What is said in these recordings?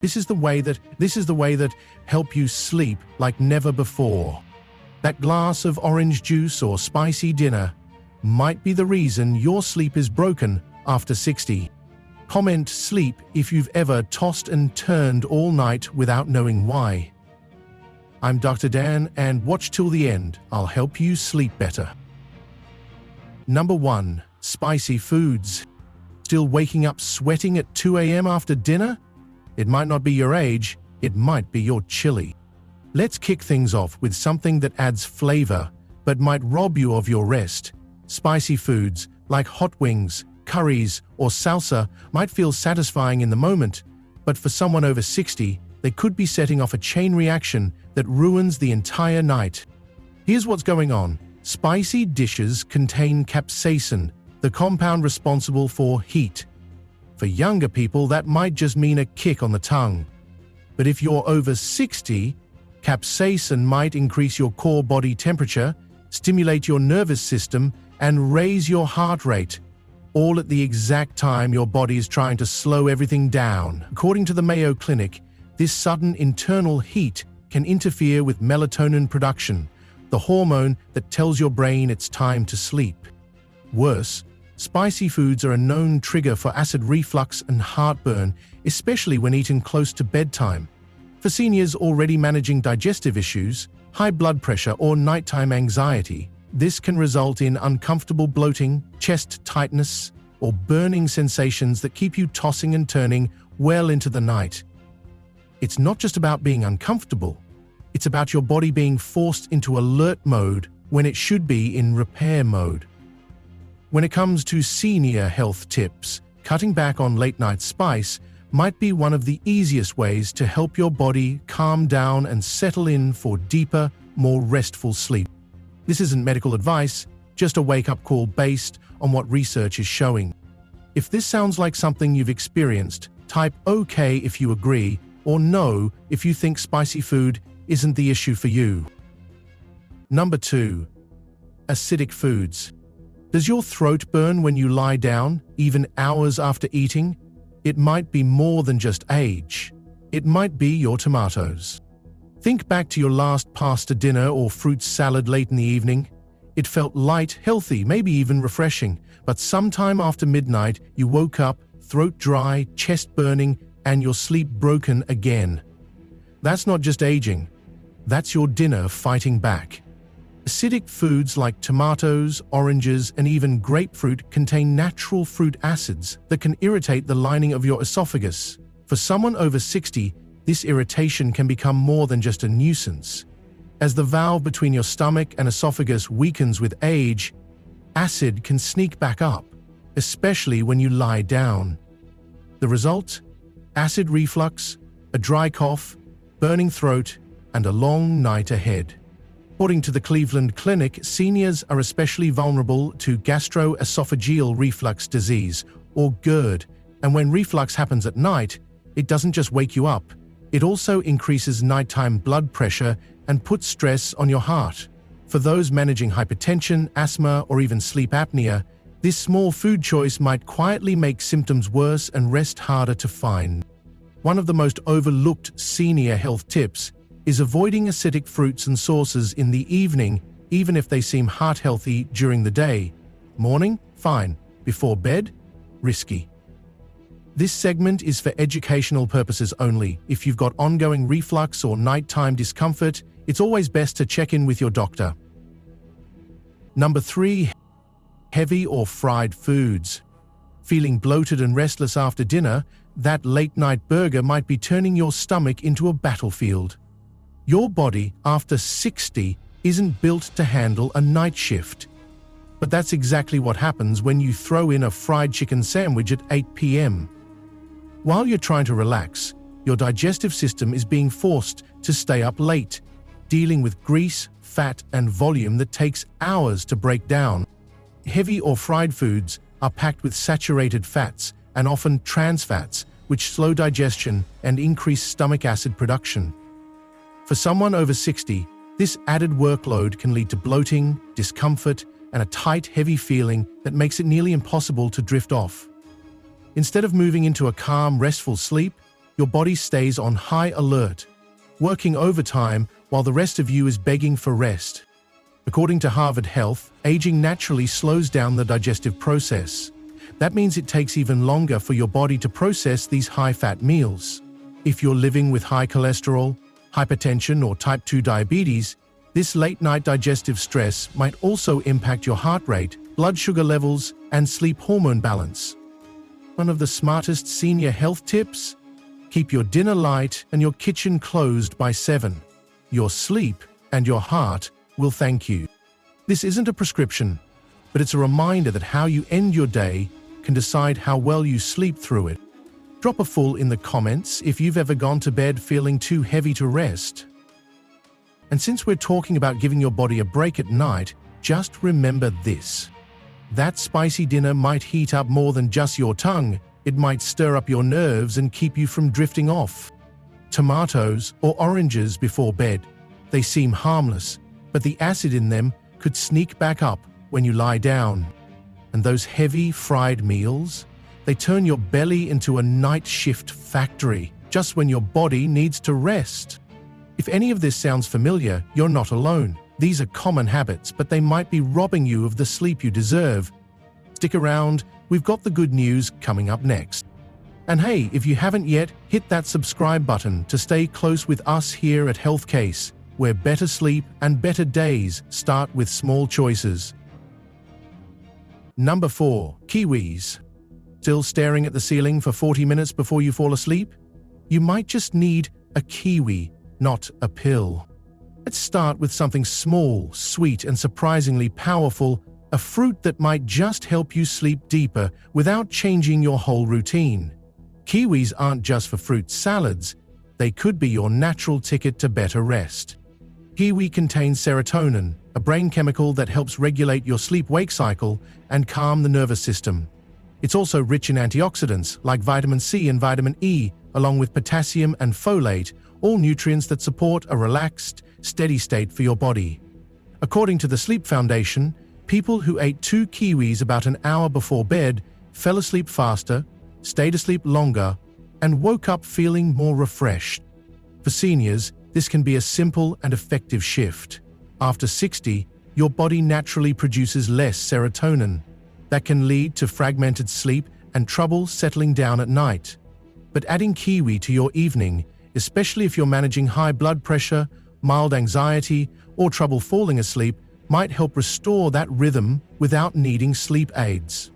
This is the way that help you sleep like never before. That glass of orange juice or spicy dinner might be the reason your sleep is broken after 60. Comment sleep if you've ever tossed and turned all night without knowing why. I'm Dr. Dan, and watch till the end. I'll help you sleep better. Number 1. Spicy foods. Still waking up sweating at 2 a.m. after dinner? It might not be your age, it might be your chili. Let's kick things off with something that adds flavor, but might rob you of your rest. Spicy foods, like hot wings, curries, or salsa, might feel satisfying in the moment, but for someone over 60, they could be setting off a chain reaction that ruins the entire night. Here's what's going on. Spicy dishes contain capsaicin, the compound responsible for heat. For younger people, that might just mean a kick on the tongue. But if you're over 60, capsaicin might increase your core body temperature, stimulate your nervous system, and raise your heart rate, all at the exact time your body is trying to slow everything down. According to the Mayo Clinic, this sudden internal heat can interfere with melatonin production, the hormone that tells your brain it's time to sleep. Worse, spicy foods are a known trigger for acid reflux and heartburn, especially when eaten close to bedtime. For seniors already managing digestive issues, high blood pressure, or nighttime anxiety, this can result in uncomfortable bloating, chest tightness, or burning sensations that keep you tossing and turning well into the night. It's not just about being uncomfortable, it's about your body being forced into alert mode when it should be in repair mode. When it comes to senior health tips, cutting back on late-night spice might be one of the easiest ways to help your body calm down and settle in for deeper, more restful sleep. This isn't medical advice, just a wake-up call based on what research is showing. If this sounds like something you've experienced, type OK if you agree, or no if you think spicy food isn't the issue for you. Number 2. Acidic foods. Does your throat burn when you lie down, even hours after eating? It might be more than just age. It might be your tomatoes. Think back to your last pasta dinner or fruit salad late in the evening. It felt light, healthy, maybe even refreshing, but sometime after midnight you woke up, throat dry, chest burning, and your sleep broken again. That's not just aging. That's your dinner fighting back. Acidic foods like tomatoes, oranges, and even grapefruit contain natural fruit acids that can irritate the lining of your esophagus. For someone over 60, this irritation can become more than just a nuisance. As the valve between your stomach and esophagus weakens with age, acid can sneak back up, especially when you lie down. The result? Acid reflux, a dry cough, burning throat, and a long night ahead. According to the Cleveland Clinic, seniors are especially vulnerable to gastroesophageal reflux disease, or GERD, and when reflux happens at night, it doesn't just wake you up, it also increases nighttime blood pressure and puts stress on your heart. For those managing hypertension, asthma, or even sleep apnea, this small food choice might quietly make symptoms worse and rest harder to find. One of the most overlooked senior health tips is avoiding acidic fruits and sauces in the evening, even if they seem heart-healthy during the day. Morning? Fine. Before bed? Risky. This segment is for educational purposes only. If you've got ongoing reflux or nighttime discomfort, it's always best to check in with your doctor. Number 3. Heavy or fried foods. Feeling bloated and restless after dinner, that late-night burger might be turning your stomach into a battlefield. Your body, after 60, isn't built to handle a night shift. But that's exactly what happens when you throw in a fried chicken sandwich at 8 p.m. While you're trying to relax, your digestive system is being forced to stay up late, dealing with grease, fat, and volume that takes hours to break down. Heavy or fried foods are packed with saturated fats and often trans fats, which slow digestion and increase stomach acid production. For someone over 60, this added workload can lead to bloating, discomfort, and a tight, heavy feeling that makes it nearly impossible to drift off. Instead of moving into a calm, restful sleep, your body stays on high alert, working overtime while the rest of you is begging for rest. According to Harvard Health, aging naturally slows down the digestive process. That means it takes even longer for your body to process these high-fat meals. If you're living with high cholesterol, hypertension, or type 2 diabetes, this late-night digestive stress might also impact your heart rate, blood sugar levels, and sleep hormone balance. One of the smartest senior health tips? Keep your dinner light and your kitchen closed by 7. Your sleep and your heart will thank you. This isn't a prescription, but it's a reminder that how you end your day can decide how well you sleep through it. Drop a full in the comments if you've ever gone to bed feeling too heavy to rest. And since we're talking about giving your body a break at night, just remember this. That spicy dinner might heat up more than just your tongue. It might stir up your nerves and keep you from drifting off. Tomatoes or oranges before bed. They seem harmless, but the acid in them could sneak back up when you lie down. And those heavy fried meals? They turn your belly into a night shift factory just when your body needs to rest. If any of this sounds familiar, you're not alone. These are common habits, but they might be robbing you of the sleep you deserve. Stick around, we've got the good news coming up next. And hey, if you haven't yet, hit that subscribe button to stay close with us here at Healthcase, where better sleep and better days start with small choices. Number 4. Kiwis. Still staring at the ceiling for 40 minutes before you fall asleep? You might just need a kiwi, not a pill. Let's start with something small, sweet, and surprisingly powerful, a fruit that might just help you sleep deeper without changing your whole routine. Kiwis aren't just for fruit salads, they could be your natural ticket to better rest. Kiwi contains serotonin, a brain chemical that helps regulate your sleep-wake cycle and calm the nervous system. It's also rich in antioxidants like vitamin C and vitamin E, along with potassium and folate, all nutrients that support a relaxed, steady state for your body. According to the Sleep Foundation, people who ate 2 kiwis about an hour before bed fell asleep faster, stayed asleep longer, and woke up feeling more refreshed. For seniors, this can be a simple and effective shift. After 60, your body naturally produces less serotonin. That can lead to fragmented sleep and trouble settling down at night. But adding kiwi to your evening, especially if you're managing high blood pressure, mild anxiety, or trouble falling asleep, might help restore that rhythm without needing sleep aids.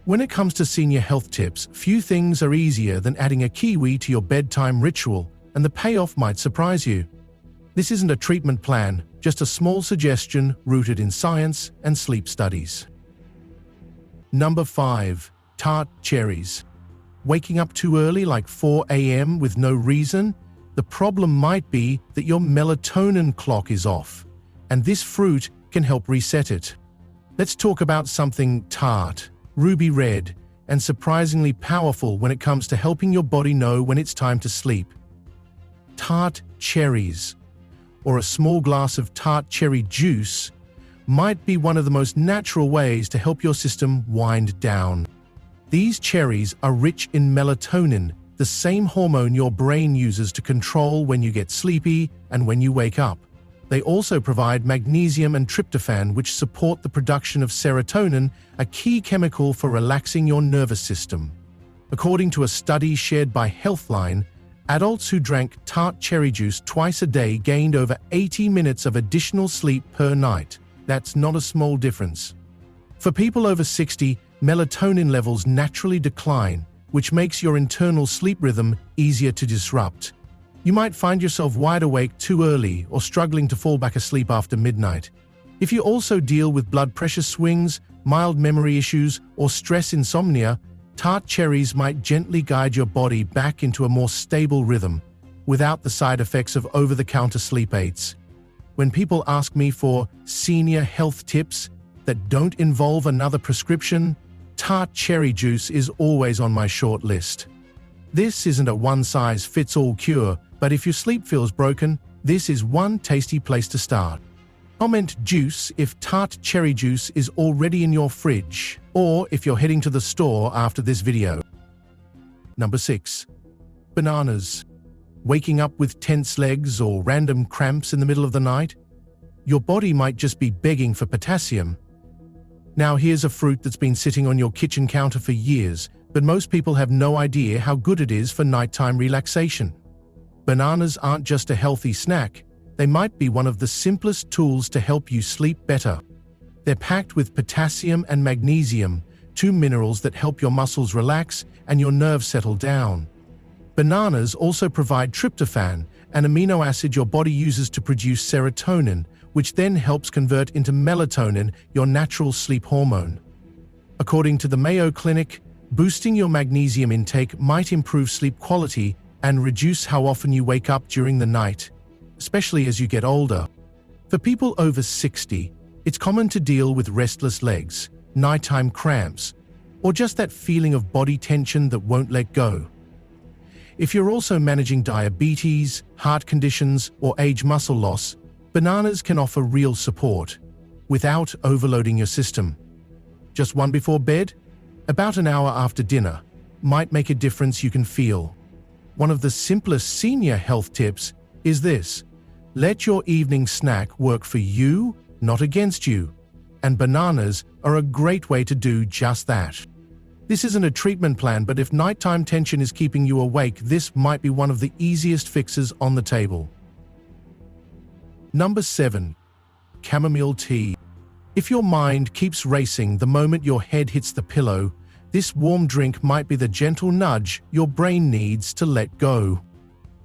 When it comes to senior health tips, few things are easier than adding a kiwi to your bedtime ritual, and the payoff might surprise you. This isn't a treatment plan, just a small suggestion rooted in science and sleep studies. Number 5. Tart Cherries. Waking up too early, like 4 a.m. with no reason? The problem might be that your melatonin clock is off, and this fruit can help reset it. Let's talk about something tart, ruby red, and surprisingly powerful when it comes to helping your body know when it's time to sleep. Tart cherries, or a small glass of tart cherry juice, might be one of the most natural ways to help your system wind down. These cherries are rich in melatonin, the same hormone your brain uses to control when you get sleepy and when you wake up. They also provide magnesium and tryptophan, which support the production of serotonin, a key chemical for relaxing your nervous system. According to a study shared by Healthline, adults who drank tart cherry juice twice a day gained over 80 minutes of additional sleep per night. That's not a small difference. For people over 60, melatonin levels naturally decline, which makes your internal sleep rhythm easier to disrupt. You might find yourself wide awake too early or struggling to fall back asleep after midnight. If you also deal with blood pressure swings, mild memory issues, or stress insomnia, tart cherries might gently guide your body back into a more stable rhythm, without the side effects of over-the-counter sleep aids. When people ask me for senior health tips that don't involve another prescription, tart cherry juice is always on my short list. This isn't a one-size-fits-all cure, but if your sleep feels broken, this is one tasty place to start. Comment juice if tart cherry juice is already in your fridge, or if you're heading to the store after this video. Number 6. Bananas. Waking up with tense legs or random cramps in the middle of the night? Your body might just be begging for potassium. Now here's a fruit that's been sitting on your kitchen counter for years, but most people have no idea how good it is for nighttime relaxation. Bananas aren't just a healthy snack, they might be one of the simplest tools to help you sleep better. They're packed with potassium and magnesium, two minerals that help your muscles relax and your nerves settle down. Bananas also provide tryptophan, an amino acid your body uses to produce serotonin, which then helps convert into melatonin, your natural sleep hormone. According to the Mayo Clinic, boosting your magnesium intake might improve sleep quality and reduce how often you wake up during the night, especially as you get older. For people over 60, it's common to deal with restless legs, nighttime cramps, or just that feeling of body tension that won't let go. If you're also managing diabetes, heart conditions, or age muscle loss, bananas can offer real support without overloading your system. Just one before bed, about an hour after dinner, might make a difference you can feel. One of the simplest senior health tips is this: let your evening snack work for you, not against you. And bananas are a great way to do just that. This isn't a treatment plan, but if nighttime tension is keeping you awake, this might be one of the easiest fixes on the table. Number 7. Chamomile tea. If your mind keeps racing the moment your head hits the pillow, this warm drink might be the gentle nudge your brain needs to let go.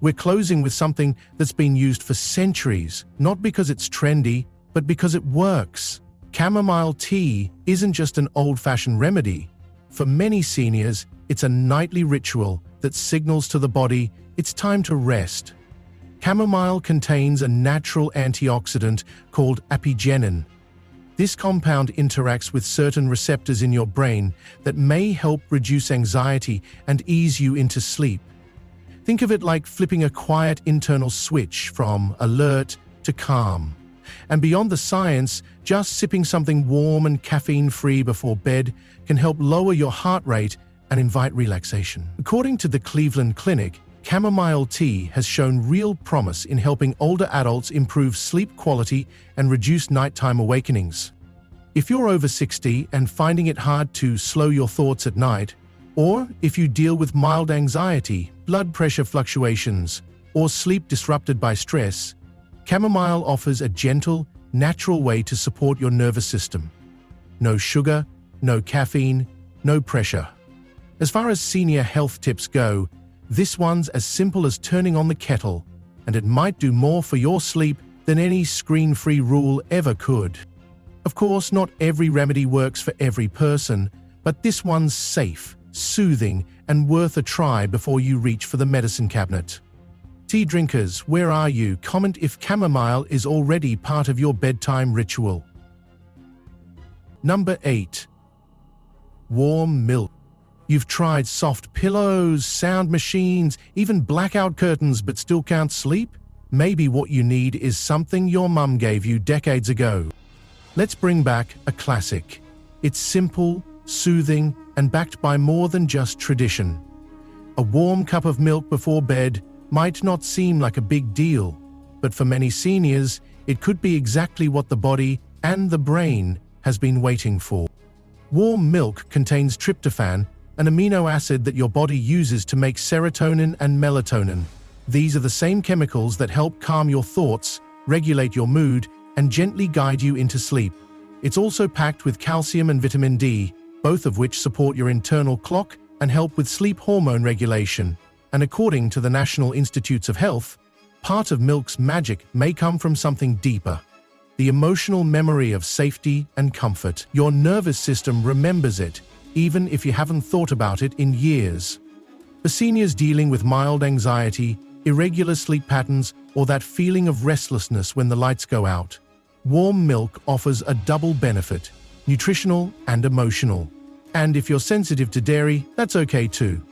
We're closing with something that's been used for centuries, not because it's trendy, but because it works. Chamomile tea isn't just an old-fashioned remedy. For many seniors, it's a nightly ritual that signals to the body it's time to rest. Chamomile contains a natural antioxidant called apigenin. This compound interacts with certain receptors in your brain that may help reduce anxiety and ease you into sleep. Think of it like flipping a quiet internal switch from alert to calm. And beyond the science, just sipping something warm and caffeine-free before bed can help lower your heart rate and invite relaxation. According to the Cleveland Clinic, chamomile tea has shown real promise in helping older adults improve sleep quality and reduce nighttime awakenings. If you're over 60 and finding it hard to slow your thoughts at night, or if you deal with mild anxiety, blood pressure fluctuations, or sleep disrupted by stress, chamomile offers a gentle, natural way to support your nervous system. No sugar, no caffeine, no pressure. As far as senior health tips go, this one's as simple as turning on the kettle, and it might do more for your sleep than any screen-free rule ever could. Of course, not every remedy works for every person, but this one's safe, soothing, and worth a try before you reach for the medicine cabinet. Tea drinkers, where are you? Comment if chamomile is already part of your bedtime ritual. Number 8. Warm milk. You've tried soft pillows, sound machines, even blackout curtains, but still can't sleep? Maybe what you need is something your mum gave you decades ago. Let's bring back a classic. It's simple, soothing, and backed by more than just tradition. A warm cup of milk before bed might not seem like a big deal, but for many seniors, it could be exactly what the body and the brain has been waiting for. Warm milk contains tryptophan, an amino acid that your body uses to make serotonin and melatonin. These are the same chemicals that help calm your thoughts, regulate your mood, and gently guide you into sleep. It's also packed with calcium and vitamin D, both of which support your internal clock and help with sleep hormone regulation. And according to the National Institutes of Health, part of milk's magic may come from something deeper. The emotional memory of safety and comfort. Your nervous system remembers it, even if you haven't thought about it in years. For seniors dealing with mild anxiety, irregular sleep patterns, or that feeling of restlessness when the lights go out, warm milk offers a double benefit: nutritional and emotional. And if you're sensitive to dairy, that's okay too.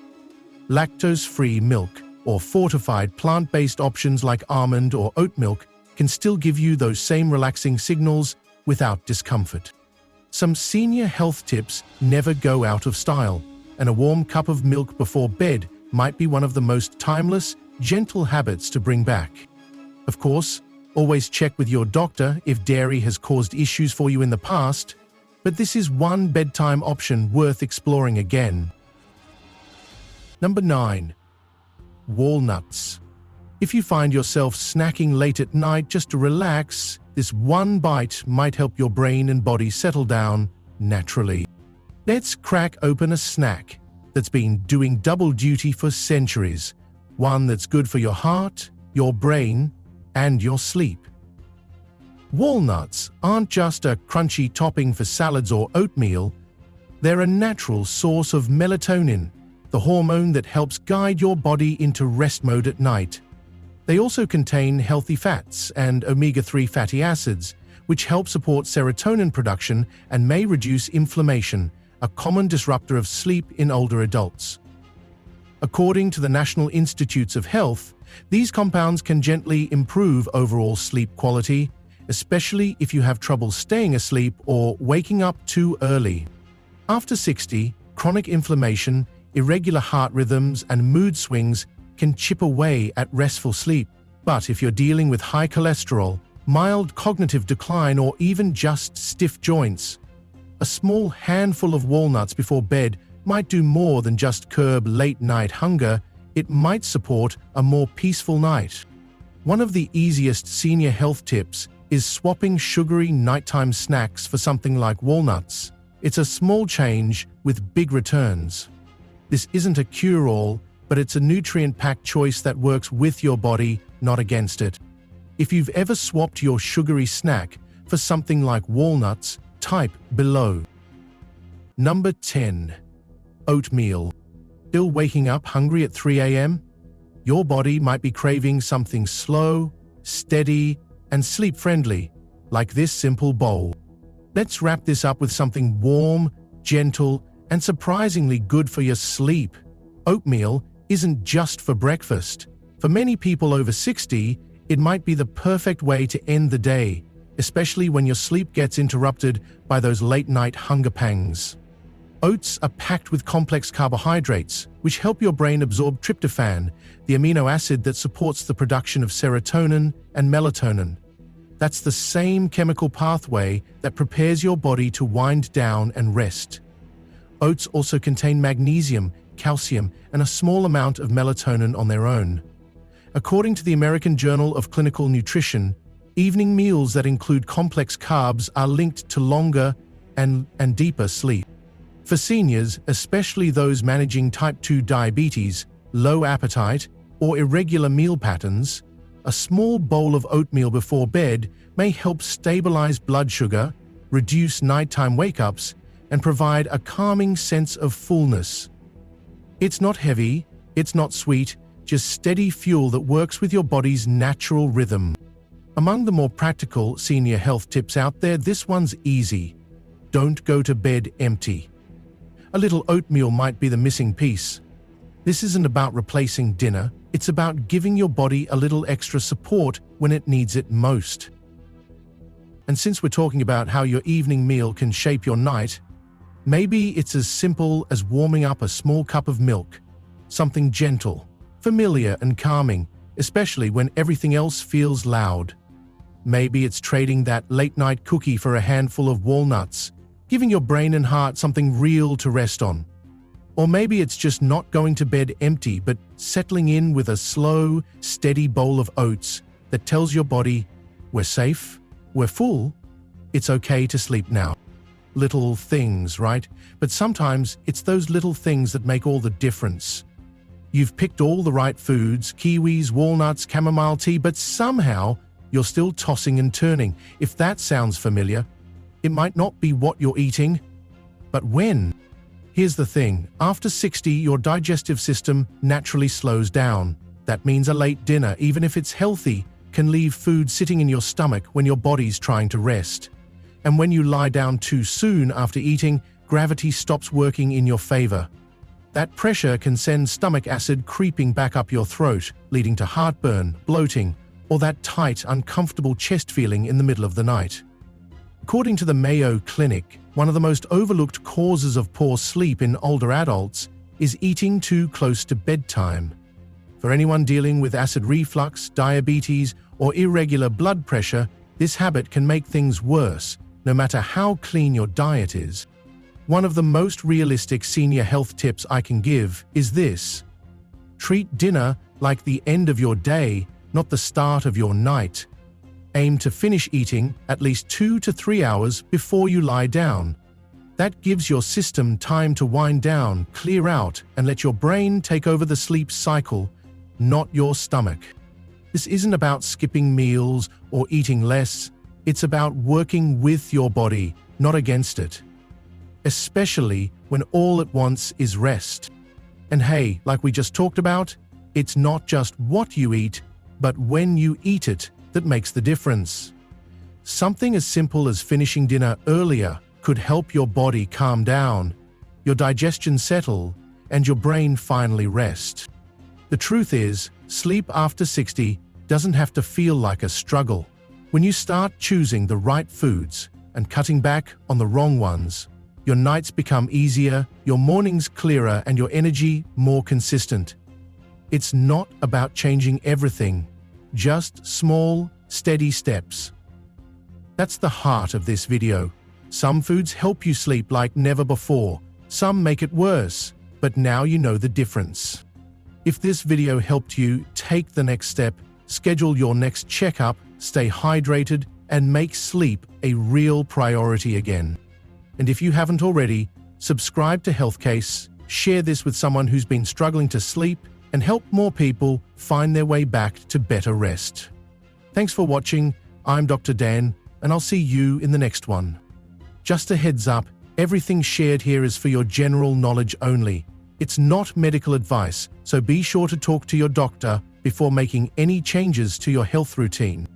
Lactose-free milk or fortified plant-based options like almond or oat milk can still give you those same relaxing signals without discomfort. Some senior health tips never go out of style, and a warm cup of milk before bed might be one of the most timeless, gentle habits to bring back. Of course, always check with your doctor if dairy has caused issues for you in the past, but this is one bedtime option worth exploring again. Number 9. Walnuts. If you find yourself snacking late at night just to relax, this one bite might help your brain and body settle down naturally. Let's crack open a snack that's been doing double duty for centuries, one that's good for your heart, your brain, and your sleep. Walnuts aren't just a crunchy topping for salads or oatmeal, they're a natural source of melatonin, the hormone that helps guide your body into rest mode at night. They also contain healthy fats and omega-3 fatty acids, which help support serotonin production and may reduce inflammation, a common disruptor of sleep in older adults. According to the National Institutes of Health, these compounds can gently improve overall sleep quality, especially if you have trouble staying asleep or waking up too early. After 60, chronic inflammation, irregular heart rhythms, and mood swings can chip away at restful sleep. But if you're dealing with high cholesterol, mild cognitive decline, or even just stiff joints, a small handful of walnuts before bed might do more than just curb late-night hunger. It might support a more peaceful night. One of the easiest senior health tips is swapping sugary nighttime snacks for something like walnuts. It's a small change with big returns. This isn't a cure-all, but it's a nutrient-packed choice that works with your body, not against it. If you've ever swapped your sugary snack for something like walnuts, type below. Number 10. Oatmeal. Still waking up hungry at 3 a.m.? Your body might be craving something slow, steady, and sleep-friendly, like this simple bowl. Let's wrap this up with something warm, gentle, and surprisingly good for your sleep. Oatmeal isn't just for breakfast. For many people over 60, it might be the perfect way to end the day, especially when your sleep gets interrupted by those late-night hunger pangs. Oats are packed with complex carbohydrates, which help your brain absorb tryptophan, the amino acid that supports the production of serotonin and melatonin. That's the same chemical pathway that prepares your body to wind down and rest. Oats also contain magnesium, calcium, and a small amount of melatonin on their own. According to the American Journal of Clinical Nutrition, evening meals that include complex carbs are linked to longer and deeper sleep. For seniors, especially those managing type 2 diabetes, low appetite, or irregular meal patterns, a small bowl of oatmeal before bed may help stabilize blood sugar, reduce nighttime wake-ups, and provide a calming sense of fullness. It's not heavy, it's not sweet, just steady fuel that works with your body's natural rhythm. Among the more practical senior health tips out there, this one's easy. Don't go to bed empty. A little oatmeal might be the missing piece. This isn't about replacing dinner, it's about giving your body a little extra support when it needs it most. And since we're talking about how your evening meal can shape your night, maybe it's as simple as warming up a small cup of milk, something gentle, familiar, and calming, especially when everything else feels loud. Maybe it's trading that late-night cookie for a handful of walnuts, giving your brain and heart something real to rest on. Or maybe it's just not going to bed empty, but settling in with a slow, steady bowl of oats that tells your body, we're safe, we're full, it's okay to sleep now. Little things, right? But sometimes it's those little things that make all the difference. You've picked all the right foods, kiwis, walnuts, chamomile tea, but somehow you're still tossing and turning. If that sounds familiar, it might not be what you're eating, but when. Here's the thing, after 60, your digestive system naturally slows down. That means a late dinner, even if it's healthy, can leave food sitting in your stomach when your body's trying to rest. And when you lie down too soon after eating, gravity stops working in your favor. That pressure can send stomach acid creeping back up your throat, leading to heartburn, bloating, or that tight, uncomfortable chest feeling in the middle of the night. According to the Mayo Clinic, one of the most overlooked causes of poor sleep in older adults is eating too close to bedtime. For anyone dealing with acid reflux, diabetes, or irregular blood pressure, this habit can make things worse, no matter how clean your diet is. One of the most realistic senior health tips I can give is this: treat dinner like the end of your day, not the start of your night. Aim to finish eating at least 2 to 3 hours before you lie down. That gives your system time to wind down, clear out, and let your brain take over the sleep cycle, not your stomach. This isn't about skipping meals or eating less. It's about working with your body, not against it. Especially when all it wants is rest. And hey, like we just talked about, it's not just what you eat, but when you eat it that makes the difference. Something as simple as finishing dinner earlier could help your body calm down, your digestion settle, and your brain finally rest. The truth is, sleep after 60 doesn't have to feel like a struggle. When you start choosing the right foods and cutting back on the wrong ones, your nights become easier, your mornings clearer, and your energy more consistent. It's not about changing everything, just small, steady steps. That's the heart of this video. Some foods help you sleep like never before, some make it worse, but now you know the difference. If this video helped you take the next step, schedule your next checkup, stay hydrated, and make sleep a real priority again. And if you haven't already, subscribe to Healthcase, share this with someone who's been struggling to sleep, and help more people find their way back to better rest. Thanks for watching. I'm Dr. Dan, and I'll see you in the next one. Just a heads up, everything shared here is for your general knowledge only. It's not medical advice, so be sure to talk to your doctor before making any changes to your health routine.